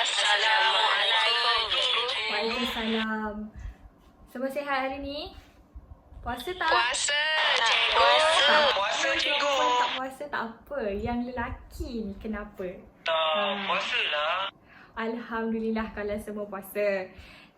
Assalamualaikum. Waalaikumsalam. Semua sihat hari ni? Puasa tak? Puasa, cikgu. Puasa, cikgu. Perempuan tak puasa tak apa. Yang lelaki ni kenapa? Puasa lah. Alhamdulillah kalau semua puasa.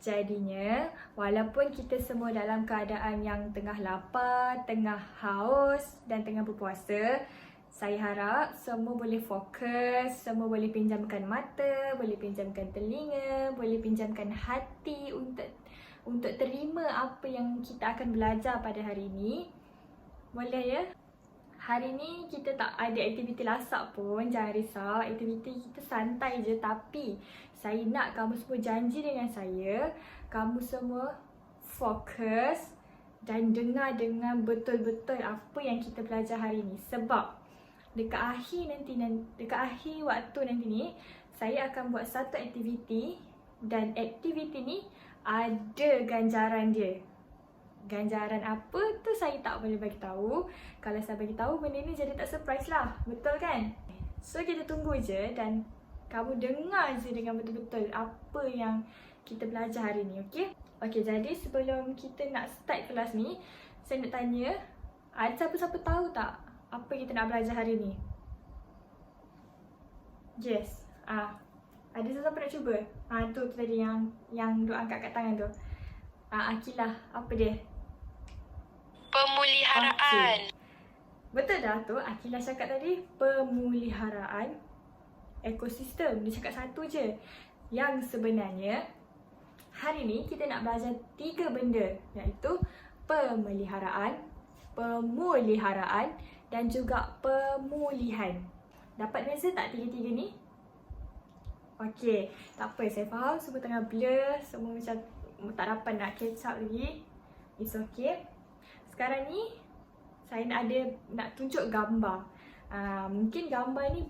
Jadinya, walaupun kita semua dalam keadaan yang tengah lapar, tengah haus dan tengah berpuasa, saya harap semua boleh fokus, semua boleh pinjamkan mata, boleh pinjamkan telinga, boleh pinjamkan hati untuk terima apa yang kita akan belajar pada hari ini. Boleh ya? Hari ni kita tak ada aktiviti lasak pun, jangan risau. Aktiviti kita santai je, tapi saya nak kamu semua janji dengan saya, kamu semua fokus dan dengar dengan betul-betul apa yang kita belajar hari ni. Sebab dekat akhir waktu nanti ni, saya akan buat satu aktiviti dan aktiviti ni ada ganjaran dia. Ganjaran apa tu saya tak boleh bagi tahu. Kalau saya bagi tahu, benda ni jadi tak surprise lah. Betul kan? So kita tunggu je dan kamu dengar je dengan betul-betul apa yang kita belajar hari ni, okey? Okey, jadi sebelum kita nak start kelas ni, saya nak tanya, ada siapa-siapa tahu tak apa kita nak belajar hari ni? Yes. Ada siapa nak cuba? Tu tadi yang duk angkat kat tangan tu. Akilah, apa dia? Pemuliharaan. Okay. Betul dah tu, Akilah cakap tadi, pemuliharaan ekosistem. Dia cakap satu je. Yang sebenarnya hari ni kita nak belajar 3 benda, iaitu pemeliharaan, pemuliharaan dan juga pemulihan. Dapat beza tak 3-3 ni? Okey, tak apa, saya faham semua tengah blur, semua macam tak dapat nak catch up lagi. It's okay. Sekarang ni saya nak tunjuk gambar. Mungkin gambar ni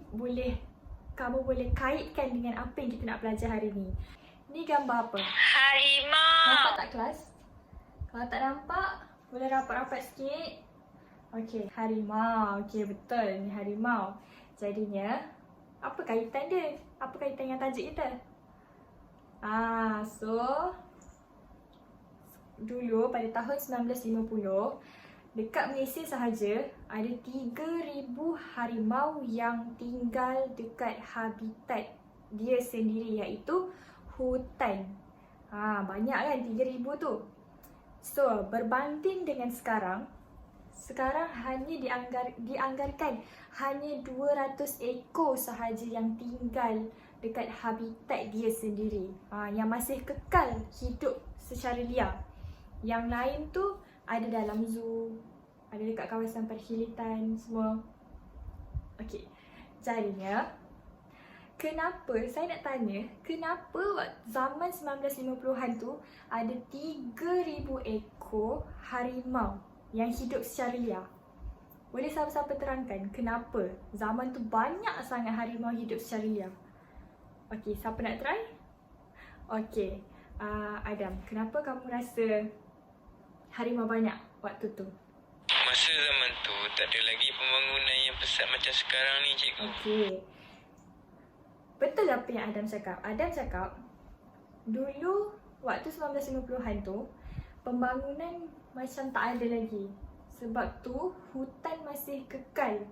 kamu boleh kaitkan dengan apa yang kita nak belajar hari ni. Ni gambar apa? Harimau. Nampak tak kelas? Kalau tak nampak, boleh rapat-rapat sikit. Okey, harimau. Okey, betul, ni harimau. Jadinya, apa kaitan dia? Apa kaitan dengan tajuk kita? So dulu pada tahun 1950, dekat Malaysia sahaja ada 3,000 harimau yang tinggal dekat habitat dia sendiri, iaitu hutan. Banyak kan 3,000 tu. So, berbanding dengan sekarang hanya dianggarkan hanya 200 ekor sahaja yang tinggal dekat habitat dia sendiri. Yang masih kekal hidup secara liar. Yang lain tu ada dalam zoo, ada dekat kawasan perkhidmatan semua. Okey. Jadinya, saya nak tanya, kenapa zaman 1950-an tu ada 3,000 ekor harimau yang hidup secara liar? Boleh siapa-siapa terangkan kenapa zaman tu banyak sangat harimau hidup secara liar? Okey, siapa nak try? Okey, Adam, kenapa kamu rasa harimau banyak waktu tu? Masa zaman tu tak ada lagi pembangunan yang pesat macam sekarang ni, cikgu. Okey. Betul apa yang Adam cakap? Adam cakap dulu waktu 1950-an tu pembangunan macam tak ada lagi. Sebab tu hutan masih kekal.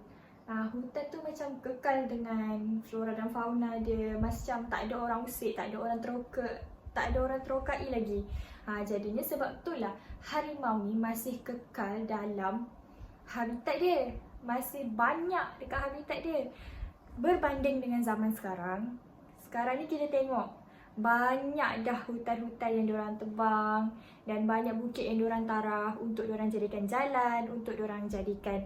Hutan tu macam kekal dengan flora dan fauna dia. Macam tak ada orang usik, tak ada orang terokai lagi. Jadinya sebab itulah harimau ni masih kekal dalam habitat dia. Masih banyak dekat habitat dia. Berbanding dengan zaman sekarang ni kita tengok banyak dah hutan-hutan yang diorang tebang dan banyak bukit yang diorang tarah untuk diorang jadikan jalan, untuk diorang jadikan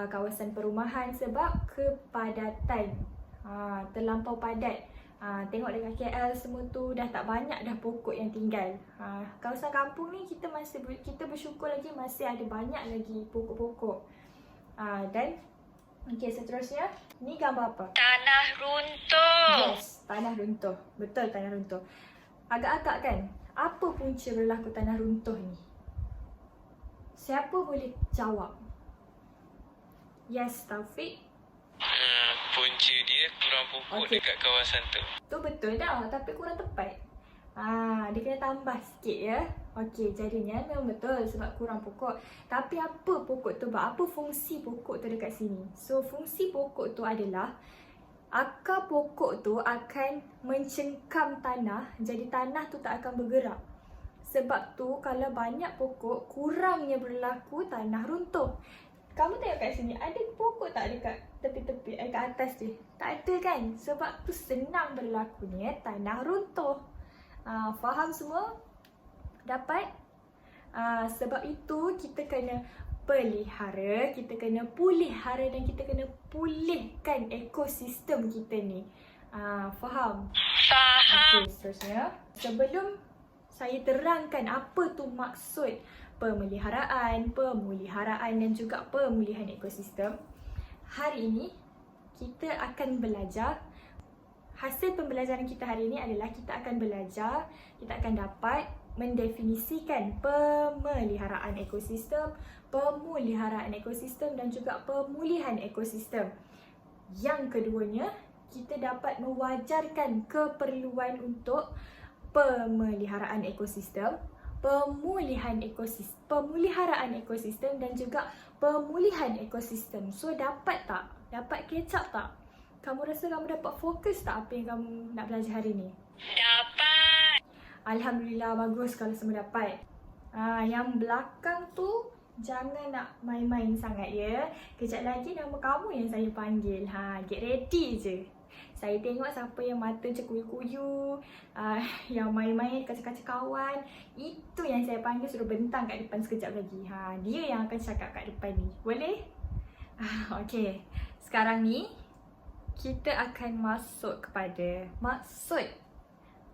kawasan perumahan sebab kepadatan. Terlampau padat. Tengok dekat KL semua tu dah tak banyak dah pokok yang tinggal. Kawasan kampung ni kita bersyukur lagi masih ada banyak lagi pokok-pokok. Dan okey, seterusnya, ni gambar apa? Tanah runtuh. Yes, tanah runtuh. Betul, tanah runtuh. Agak-agak kan, apa punca berlaku tanah runtuh ni? Siapa boleh jawab? Yes, Taufik. Punca dia kurang pokok Okey. dekat kawasan tu. Tu betul dah, tapi kurang tepat. Dia kena tambah sikit ya. Okey, jadinya memang betul sebab kurang pokok. Tapi apa pokok tu buat? Apa fungsi pokok tu dekat sini? So, fungsi pokok tu adalah akar pokok tu akan mencengkam tanah, jadi tanah tu tak akan bergerak. Sebab tu kalau banyak pokok, kurangnya berlaku tanah runtuh. Kamu tengok kat sini, ada pokok tak dekat tepi-tepi, dekat atas tu? Tak ada kan? Sebab tu senang berlakunya tanah runtuh. Faham semua? Dapat? Sebab itu kita kena pelihara, kita kena pulihara dan kita kena pulihkan ekosistem kita ni. Faham? Faham. Okey, seterusnya. Sebelum saya terangkan apa tu maksud pemeliharaan dan juga pemulihan ekosistem, hari ini kita akan belajar. Hasil pembelajaran kita hari ini adalah kita akan belajar, kita akan dapat mendefinisikan pemeliharaan ekosistem, pemuliharaan ekosistem dan juga pemulihan ekosistem. Yang keduanya, kita dapat mewajarkan keperluan untuk pemeliharaan ekosistem, pemeliharaan ekosistem dan juga pemulihan ekosistem. So, dapat tak? Dapat catch up tak? Kamu rasa kamu dapat fokus tak apa yang kamu nak belajar hari ni? Dapat. Alhamdulillah, bagus kalau semua dapat. Yang belakang tu jangan nak main-main sangat ya. Kejap lagi nama kamu yang saya panggil. Get ready je. Saya tengok siapa yang mata macam kuyu-kuyu, yang main-main kaca-kaca kawan. Itu yang saya panggil suruh bentang kat depan sekejap lagi. Dia yang akan cakap kat depan ni. Boleh? Okey. Sekarang ni kita akan masuk kepada maksud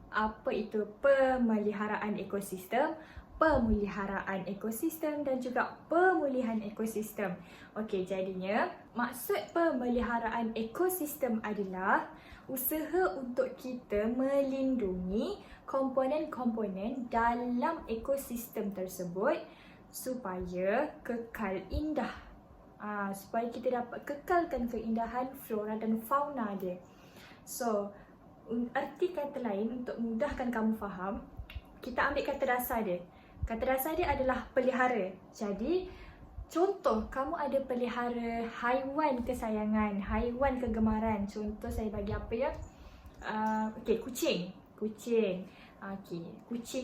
apa itu pemeliharaan ekosistem, pemuliharaan ekosistem dan juga pemulihan ekosistem. Okey, jadinya maksud pemeliharaan ekosistem adalah usaha untuk kita melindungi komponen-komponen dalam ekosistem tersebut supaya kekal indah. Supaya kita dapat kekalkan keindahan flora dan fauna dia. So, arti kata lain untuk mudahkan kamu faham, kita ambil kata dasar dia. Kata dasar dia adalah pelihara. Jadi, contoh kamu ada pelihara haiwan kesayangan, haiwan kegemaran. Contoh saya bagi apa ya? Okey, kucing. Kucing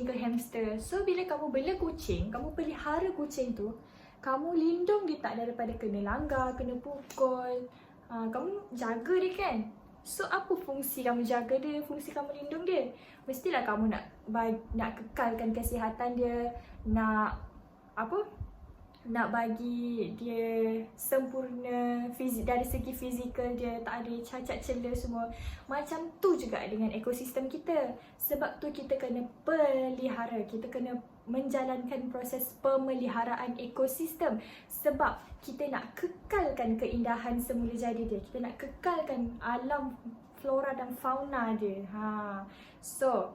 ke hamster. So, bila kamu bela kucing, kamu pelihara kucing tu, kamu lindung dia tak daripada kena langgar, kena pukul. Kamu jaga dia kan? So, apa fungsi kamu jaga dia? Fungsi kamu lindung dia? Mestilah kamu nak kekalkan kesihatan dia, nak bagi dia sempurna dari segi fizikal dia, tak ada cacat celah semua. Macam tu juga dengan ekosistem kita. Sebab tu kita kena pelihara, kita kena menjalankan proses pemeliharaan ekosistem. Sebab kita nak kekalkan keindahan semula jadi dia. Kita nak kekalkan alam flora dan fauna dia. So,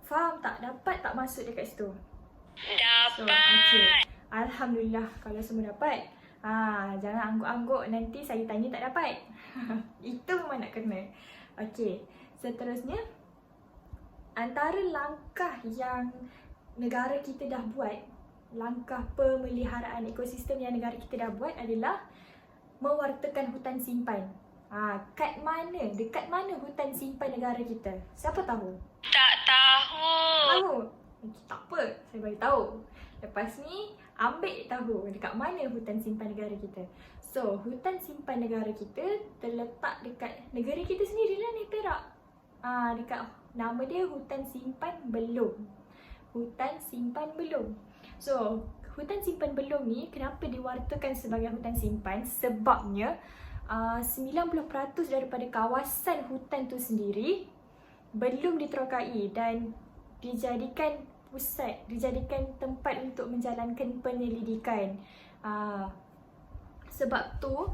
faham tak? Dapat tak masuk dekat situ? So, okay. Alhamdulillah kalau semua dapat. Jangan angguk-angguk nanti saya tanya tak dapat. Itu memang nak kena. Okey, seterusnya antara langkah yang negara kita dah buat, langkah pemeliharaan ekosistem yang negara kita dah buat adalah mewartakan hutan simpan. Dekat mana hutan simpan negara kita? Siapa tahu? Tak tahu. Tahu? Tak apa, saya bagi tahu. Lepas ni ambil tahu dekat mana hutan simpan negara kita. So, hutan simpan negara kita terletak dekat negara kita sendirilah ni, Perak. Dekat nama dia Hutan Simpan Belum. Hutan Simpan Belum. So, hutan simpan belum ni kenapa diwartakan sebagai hutan simpan? Sebabnya 90% daripada kawasan hutan tu sendiri belum diterokai dan dijadikan pusat, dijadikan tempat untuk menjalankan penyelidikan. Sebab tu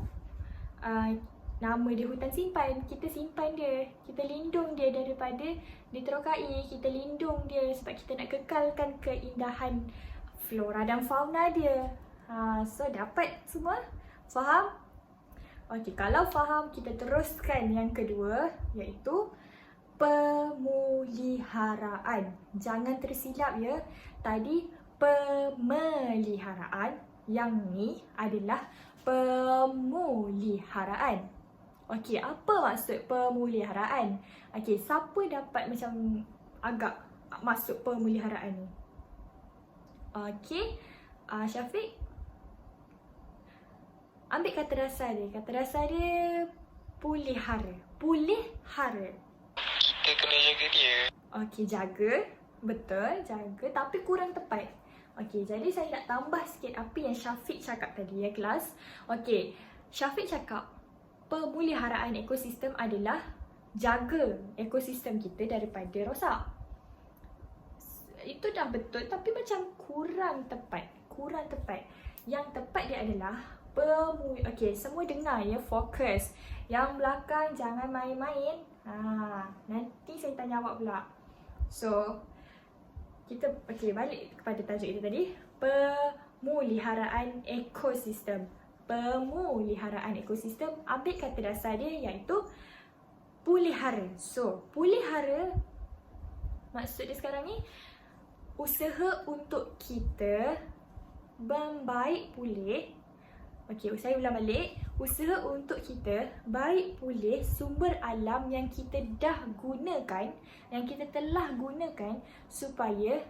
nama dia hutan simpan. Kita simpan dia, kita lindung dia daripada diterokai, kita lindung dia sebab kita nak kekalkan keindahan flora dan fauna dia. So, dapat semua? Faham? Okey, kalau faham kita teruskan yang kedua iaitu pemeliharaan. Jangan tersilap ya. Tadi pemeliharaan, yang ni adalah pemuliharaan. Okey, apa maksud pemuliharaan? Okey, siapa dapat macam agak masuk pemuliharaan ni? Okey, Syafiq? Ambil kata dasar dia. Kata dasar dia pulihara. Pulihara. Kita kena jaga dia. Okey, jaga. Betul, jaga. Tapi kurang tepat. Okey, jadi saya nak tambah sikit apa yang Syafiq cakap tadi ya kelas. Okey, Syafiq cakap pemeliharaan ekosistem adalah jaga ekosistem kita daripada rosak. Itu dah betul tapi macam kurang tepat. Kurang tepat. Yang tepat dia adalah okey, semua dengar ya, fokus. Yang belakang jangan main-main. Nanti saya tanya awak pula. So, kita balik kepada tajuk kita tadi. Pemeliharaan ekosistem. Pemeliharaan ekosistem, ambil kata dasar dia iaitu pulihara. So, pulihara maksud dia sekarang ni usaha untuk kita membaik pulih. Okey, saya ulang balik. Usaha untuk kita baik pulih sumber alam yang kita dah gunakan, yang kita telah gunakan supaya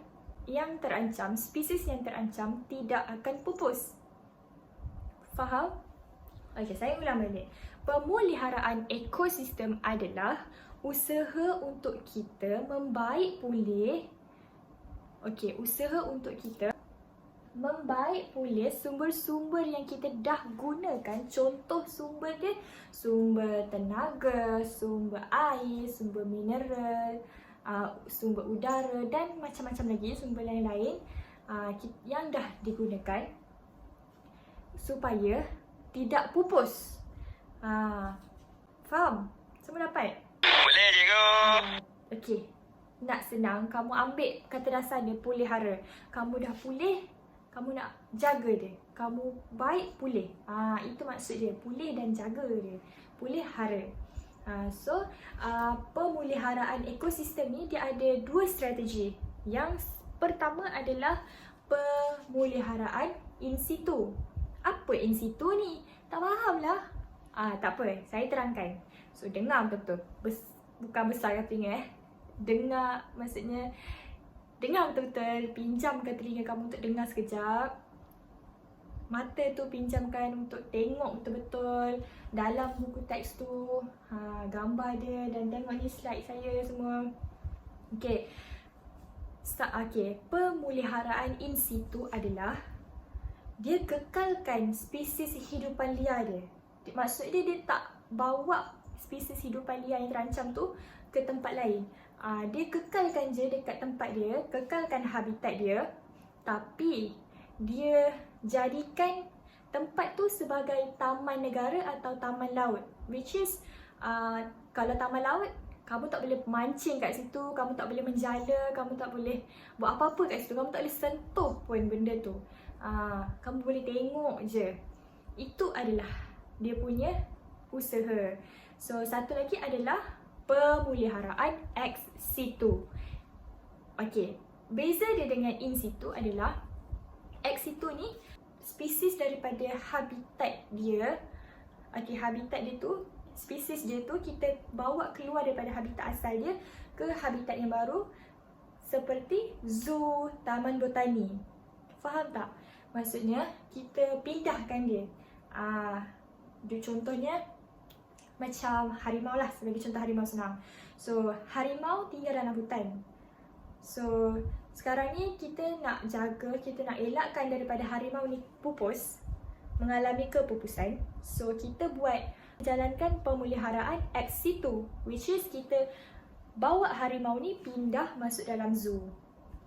yang terancam, spesies yang terancam tidak akan pupus. Faham? Okey, saya ulang balik. Pemeliharaan ekosistem adalah usaha untuk kita membaik pulih. Okey, usaha untuk kita membaik pulih sumber-sumber yang kita dah gunakan. Contoh sumber dia, sumber tenaga, sumber air, sumber mineral, sumber udara dan macam-macam lagi sumber lain-lain yang dah digunakan supaya tidak pupus. Faham? Semua dapat? Boleh cikgu. Okey. Nak senang, kamu ambil kata dasar dia pulihara. Kamu dah pulih, kamu nak jaga dia. Kamu baik pulih. Itu maksud dia. Pulih dan jaga dia. Pulihara. So, pemeliharaan ekosistem ni dia ada dua strategi. Yang pertama adalah pemeliharaan in situ. Apa in situ ni? Tak faham lah. Tak apa, saya terangkan. So, dengar betul-betul. Bukan besar ke telinga Dengar, maksudnya dengar betul-betul. Pinjamkan telinga kamu untuk dengar sekejap. Mata tu pinjamkan untuk tengok betul-betul dalam buku teks tu, gambar dia, dan tengok ni slide saya semua. Okey. Pemeliharaan in situ adalah dia kekalkan spesies hidupan liar dia. Maksud dia tak bawa spesies hidupan liar yang terancam tu ke tempat lain. Dia kekalkan je dekat tempat dia, kekalkan habitat dia, tapi dia jadikan tempat tu sebagai taman negara atau taman laut. Which is, kalau taman laut, kamu tak boleh mancing kat situ, kamu tak boleh menjala, kamu tak boleh buat apa-apa kat situ, kamu tak boleh sentuh pun benda tu. Kamu boleh tengok je. Itu adalah dia punya usaha. So, satu lagi adalah pemeliharaan ex situ. Okey, beza dia dengan in situ adalah ex situ ni spesies daripada habitat dia. Okey, habitat dia tu, spesies dia tu kita bawa keluar daripada habitat asal dia ke habitat yang baru seperti zoo, taman botani. Faham tak? Maksudnya kita pindahkan dia. Contohnya macam harimau lah, sebagai contoh harimau senang. So, harimau tinggal dalam hutan. So, sekarang ni kita nak jaga, kita nak elakkan daripada harimau ni pupus, mengalami kepupusan. So, kita jalankan pemeliharaan ex situ, which is kita bawa harimau ni pindah masuk dalam zoo.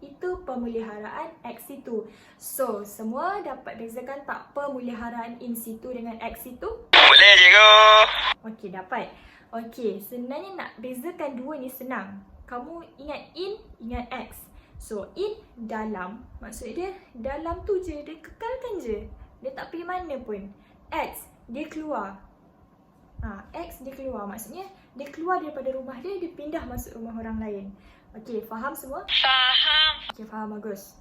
Itu pemeliharaan ex situ. So, semua dapat bezakan tak pemeliharaan in situ dengan ex situ? Boleh cikgu. Okey, dapat. Okey, sebenarnya nak bezakan dua ni senang. Kamu ingat in, ingat ex. So, in dalam, maksud dia dalam tu je, dia kekalkan je. Dia tak pergi mana pun. Ex, dia keluar. X dia keluar. Maksudnya dia keluar daripada rumah dia, dia pindah masuk rumah orang lain. Okey, faham semua? Faham. Okey, faham, bagus.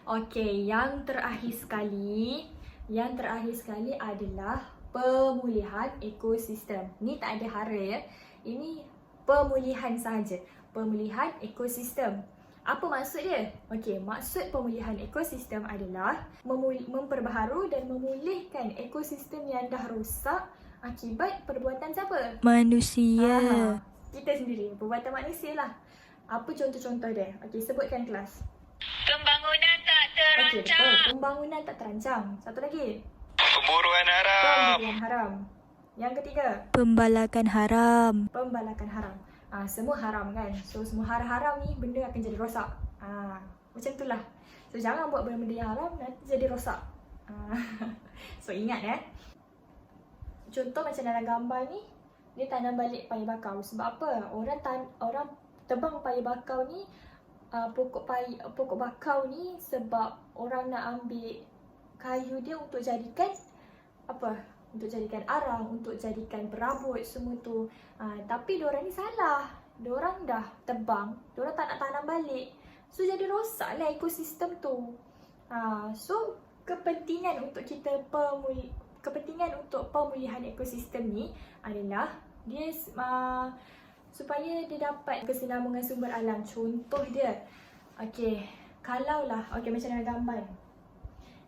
Okey, yang terakhir sekali adalah pemulihan ekosistem. Ni tak ada hara ya. Ini pemulihan sahaja. Pemulihan ekosistem. Apa maksud dia? Okey, maksud pemulihan ekosistem adalah memperbaharui dan memulihkan ekosistem yang dah rosak akibat perbuatan siapa? Manusia. Kita sendiri, perbuatan manusia lah. Apa contoh-contoh dia? Okey, sebutkan kelas. Pembangunan tak Okey, betul. terancang. Pembangunan tak terancang. Satu lagi. Pemburuan haram. Pembelian haram. Yang ketiga, Pembalakan haram. pembalakan haram. Semua haram kan. So semua haram ni benda akan jadi rosak. Macam itulah. So jangan buat benda-benda yang haram nanti jadi rosak. So ingat Contoh macam dalam gambar ni, dia tanam balik paya bakau. Sebab apa? Orang tebang paya bakau ni, pokok bakau ni sebab orang nak ambil kayu dia untuk jadikan apa? Untuk jadikan arang, untuk jadikan perabot semua tu. Tapi diorang ni salah. Diorang dah tebang, diorang tak nak tanam balik. So jadi rosak lah ekosistem tu. So kepentingan untuk pemulihan ekosistem ni adalah dia supaya dia dapat kesinambungan sumber alam. Contoh dia, okey, kalaulah macam dalam gambar,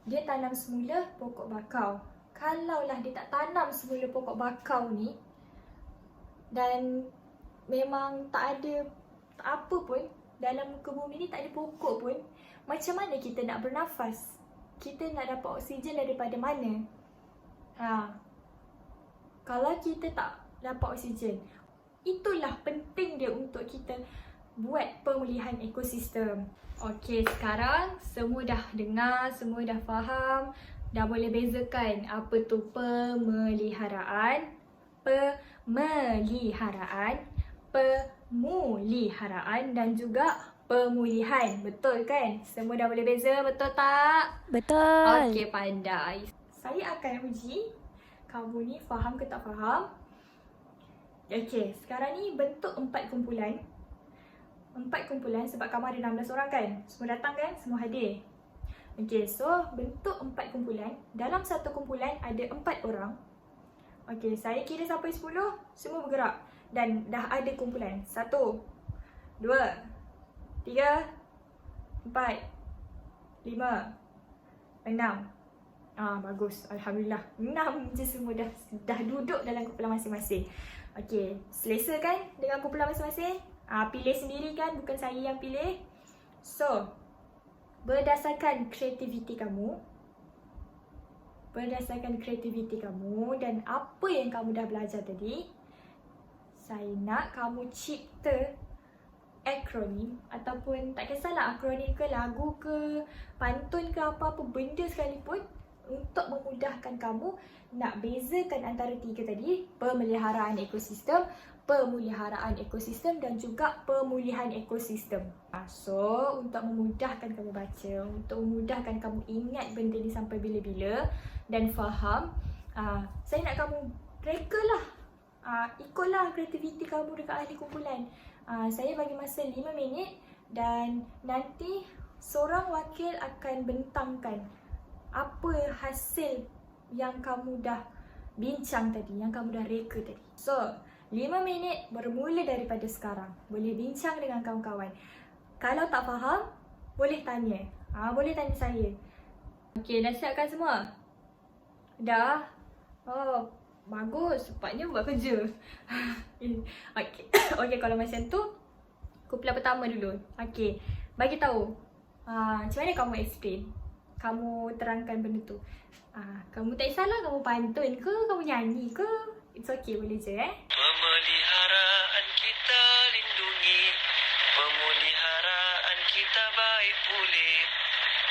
dia tanam semula pokok bakau. Kalaulah dia tak tanam semula pokok bakau ni dan memang tak ada apa pun dalam muka bumi ni, tak ada pokok pun, macam mana kita nak bernafas? Kita nak dapat oksigen daripada mana? Kalau kita tak dapat oksigen, itulah penting dia untuk kita buat pemulihan ekosistem. Okey, sekarang semua dah dengar, semua dah faham, dah boleh bezakan apa tu pemuliharaan, dan juga pemulihan. Betul kan? Semua dah boleh beza, betul tak? Betul. Okey, pandai. Saya akan uji kamu ni faham ke tak faham. Okey, sekarang ni bentuk 4 kumpulan. 4 kumpulan sebab kamu ada 16 orang kan? Semua datang kan? Semua hadir. Okey, so bentuk 4 kumpulan. Dalam satu kumpulan ada 4 orang. Okey, saya kira sampai 10, semua bergerak. Dan dah ada kumpulan. 1, 2, 3, 4, 5, 6. Bagus. Alhamdulillah. 6 je semua dah duduk dalam kumpulan masing-masing. Okey, selesa kan dengan kumpulan masing-masing? Pilih sendiri kan, bukan saya yang pilih. So, berdasarkan kreativiti kamu dan apa yang kamu dah belajar tadi, saya nak kamu cipta akronim ataupun tak kisahlah akronim ke lagu ke pantun ke apa-apa benda sekalipun untuk memudahkan kamu nak bezakan antara 3 tadi, pemeliharaan ekosistem, pemuliharaan ekosistem dan juga pemulihan ekosistem. So, untuk memudahkan kamu baca, untuk memudahkan kamu ingat benda ni sampai bila-bila dan faham, saya nak kamu reka lah. Ikutlah kreativiti kamu dekat ahli kumpulan. Saya bagi masa 5 minit dan nanti seorang wakil akan bentangkan apa hasil yang kamu dah bincang tadi, yang kamu dah reka tadi. So, 5 minit bermula daripada sekarang. Boleh bincang dengan kawan-kawan. Kalau tak faham, boleh tanya. Boleh tanya saya. Okey, dah siapkan semua? Dah? Oh, bagus. Sepatnya buat kerja. Okey. Okey, kalau macam tu, kumpulan pertama dulu. Okey, bagi tahu. Macam mana kamu explain? Kamu terangkan benda tu. Kamu tak kisahlah kamu pantun ke, kamu nyanyi ke. It's okay, boleh je Pemeliharaan kita lindungi, pemeliharaan kita baik pulih,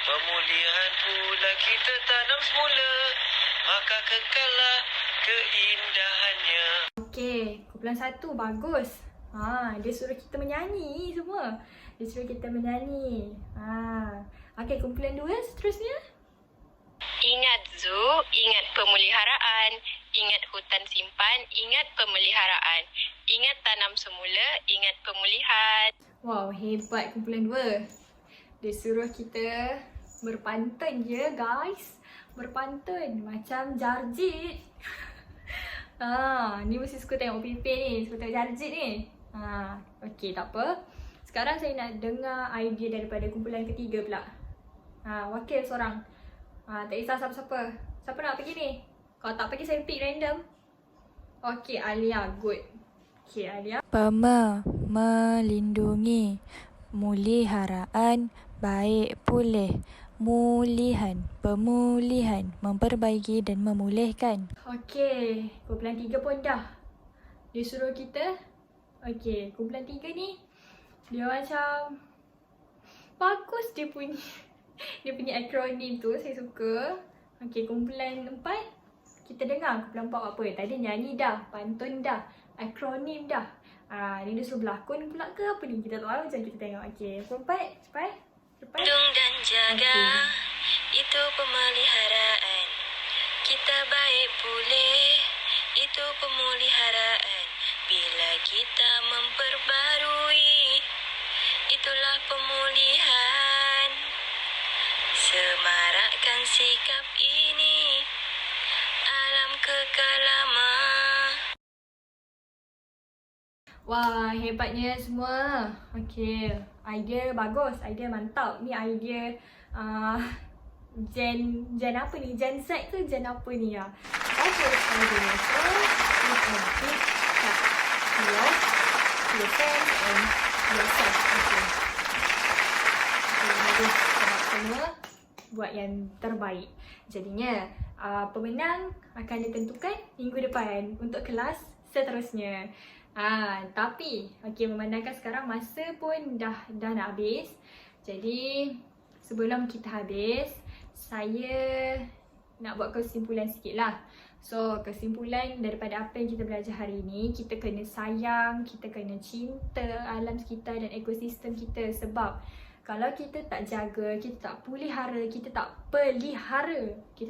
pemulihan pula kita tanam semula, maka kekallah keindahannya. Okey, kumpulan 1 bagus. Dia suruh kita menyanyi semua. Okey, kumpulan 2 seterusnya. Ingat Zu, ingat pemeliharaan. ingat hutan simpan, ingat pemeliharaan. Ingat tanam semula, ingat pemulihan. Wow, hebat kumpulan 2. Dia suruh kita berpantun je guys. Berpantun macam Jarjit. Ni mesti suka tengok Pipi ni, suka tengok Jarjit ni. Okey, tak apa. Sekarang saya nak dengar idea daripada kumpulan ketiga pula. Wakil seorang. Tak kisah siapa-siapa. Siapa nak pergi ni? Kalau tak pergi saya pick random. Okey, Alia, good. Okey, Alia. Melindungi, meliharaan, baik pulih, mulihan, pemulihan, memperbaiki dan memulihkan. Okey, kumpulan 3 pun dah. Dia suruh kita. Okey, kumpulan 3 ni dia macam bagus dia punya dia punya akronim tu, saya suka. Okey, kumpulan 4 kita dengar kumpulan 4 apa. Tadi nyanyi dah, pantun dah, akronim dah. Ni dia suruh berlakon pula ke apa ni? Kita tak tahu, macam kita tengok. Okey, kumpulan 4 cepat. Lindung dan jaga, itu pemeliharaan. Kita baik pulih, itu pemuliharaan. Bila kita memperbarui, itulah pemulihan. Semarakkan sikap ini, alam kekal lama. Wah, hebatnya semua. Okey, idea bagus, idea mantap. Ni idea Gen apa ni? Gen Z ke Gen apa ni ya? Bagus idea. So, you can big clap to your friends and yourself. Okay. Bagus semua buat yang terbaik. Jadinya, pemenang akan ditentukan minggu depan untuk kelas seterusnya. Tapi memandangkan sekarang masa pun dah nak habis. Jadi sebelum kita habis, saya nak buat kesimpulan sikit lah. So kesimpulan daripada apa yang kita belajar hari ini, kita kena sayang, kita kena cinta alam sekitar dan ekosistem kita. Sebab kalau kita tak jaga, kita tak pelihara, kita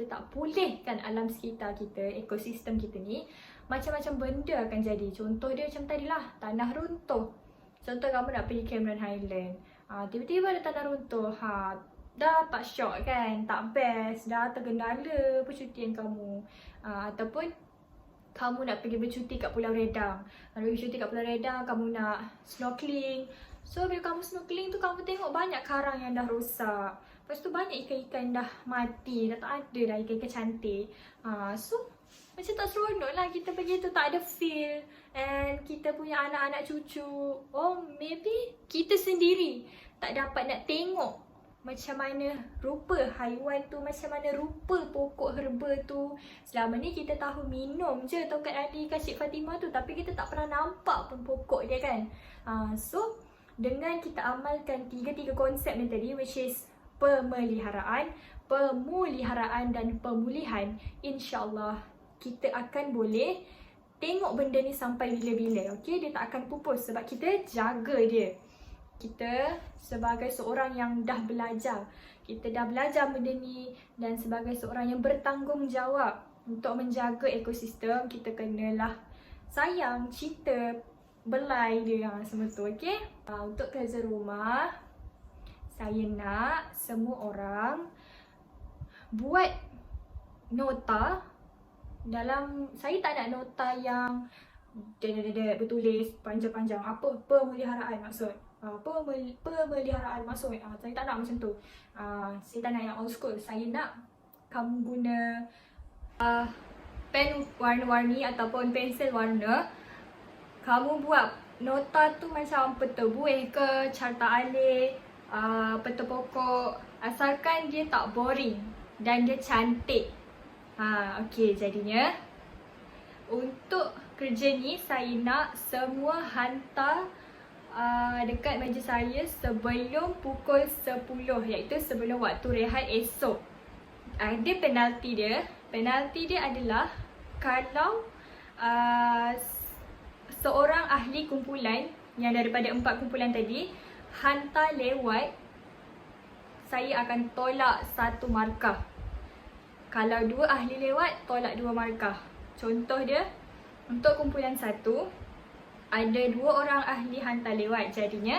tak pulihkan alam sekitar kita, ekosistem kita ni, macam-macam benda akan jadi. Contoh dia macam tadilah, tanah runtuh. Contoh kamu nak pergi Cameron Highland, tiba-tiba ada tanah runtuh, dah tak syok kan, tak best, dah tergendala percutian kamu. Ataupun kamu nak pergi bercuti kat Pulau Redang. Kalau pergi bercuti kat Pulau Redang, kamu nak snorkeling. So bila kamu snorkeling tu, kamu tengok banyak karang yang dah rosak. Lepas tu banyak ikan-ikan dah mati, dah tak ada dah ikan-ikan cantik. So macam tak seronok lah kita pergi tu, tak ada feel. And kita punya anak-anak cucu, maybe kita sendiri tak dapat nak tengok macam mana rupa haiwan tu, macam mana rupa pokok herba tu. Selama ni kita tahu minum je tongkat Ali Kak Fatimah tu, tapi kita tak pernah nampak pun pokok dia kan. So dengan kita amalkan tiga konsep ni tadi, which is pemeliharaan, pemuliharaan dan pemulihan, insyaAllah kita akan boleh tengok benda ni sampai bila-bila. Okay, dia tak akan pupus sebab kita jaga dia. Kita sebagai seorang yang dah belajar, kita dah belajar benda ni, dan sebagai seorang yang bertanggungjawab untuk menjaga ekosistem, kita kenalah sayang, cinta, belai dia semua tu. Okay, untuk kerja rumah, saya nak semua orang buat nota. Saya tak nak nota yang bertulis panjang-panjang apa pemeliharaan maksud. Pemeliharaan maksud. Saya tak nak macam tu. Saya tak nak yang old school. Saya nak kamu guna pen warna-warni ataupun pensel warna. Kamu buat nota tu macam peta buih ke, carta alih, peta pokok. Asalkan dia tak boring dan dia cantik. Okey, jadinya untuk kerja ni saya nak semua hantar dekat meja saya sebelum pukul 10, iaitu sebelum waktu rehat esok. Ada penalti dia. Penalti dia adalah kalau seorang ahli kumpulan yang daripada 4 kumpulan tadi hantar lewat, saya akan tolak 1 markah. Kalau 2 ahli lewat, tolak 2 markah. Contoh dia, untuk kumpulan 1 ada 2 orang ahli hantar lewat. Jadinya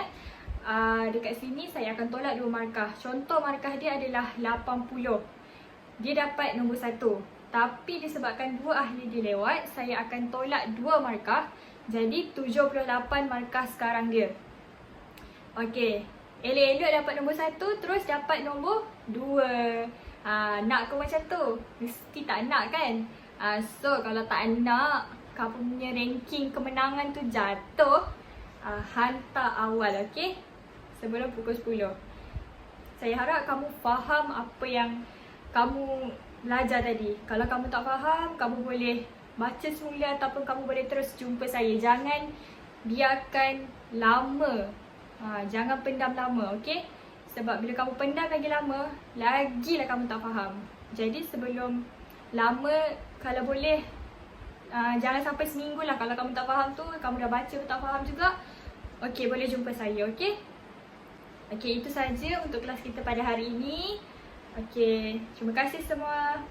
dekat sini saya akan tolak 2 markah. Contoh markah dia adalah 80. Dia dapat nombor 1. Tapi disebabkan 2 ahli dia lewat, saya akan tolak 2 markah. Jadi 78 markah sekarang dia. Okey, elok-elok dapat nombor 1 terus dapat nombor 2. Nak ke macam tu? Mesti tak nak kan? So kalau tak nak, kamu punya ranking kemenangan tu jatuh, hantar awal, okey? Sebelum pukul 10. Saya harap kamu faham apa yang kamu belajar tadi. Kalau kamu tak faham, kamu boleh baca semula ataupun kamu boleh terus jumpa saya. Jangan biarkan lama. Jangan pendam lama, okey? Sebab bila kamu pendam lagi lama, lagilah kamu tak faham. Jadi sebelum lama, kalau boleh jangan sampai seminggu lah. Kalau kamu tak faham tu, kamu dah baca tak faham juga, okey, boleh jumpa saya, okey? Okey, itu saja untuk kelas kita pada hari ini. Okey, terima kasih semua.